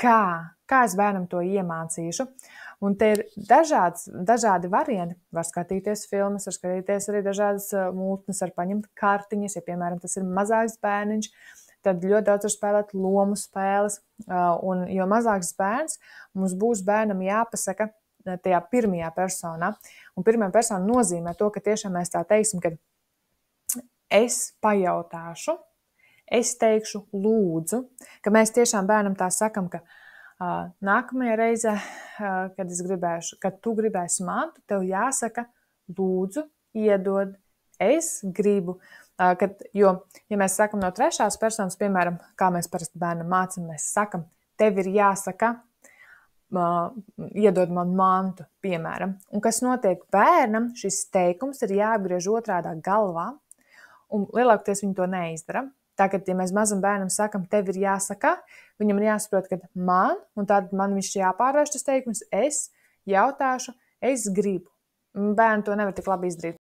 kā es bērnam to iemācīšu. Un te ir dažādi varianti. Var skatīties filmas, var skatīties arī dažādas mūtnes, var paņemt kartiņas, ja, piemēram, tas ir mazāks bērniņš, tad ļoti daudz var spēlēt lomu spēles. Un jo mazāks bērns, mums būs bērnam jāpasaka tajā pirmajā personā. Un pirmā persona nozīmē to, ka tiešām mēs tā teiksim, ka es pajautāšu, es teikšu lūdzu, ka mēs tiešām bērnam tā sakam, ka nākamajā reizē, kad tu gribēsi mantu, tev jāsaka lūdzu, iedod, es gribu. Jo, ja mēs sakam no trešās personas, piemēram, kā mēs parasti bērnam mācam, mēs sakam, tev ir jāsaka, iedod man mantu, piemēram. Un kas notiek bērnam, šis teikums ir jāapgriež otrādā galvā, un lielākoties viņi to neizdara. Tātad, ja mēs mazam bērnam sakam, tev ir jāsaka, viņam ir jāsaprot, ka man, un tad man viņš jāpārvērš tas teikums, es jautāšu, es gribu. Bērni to nevar tik labi izdarīt.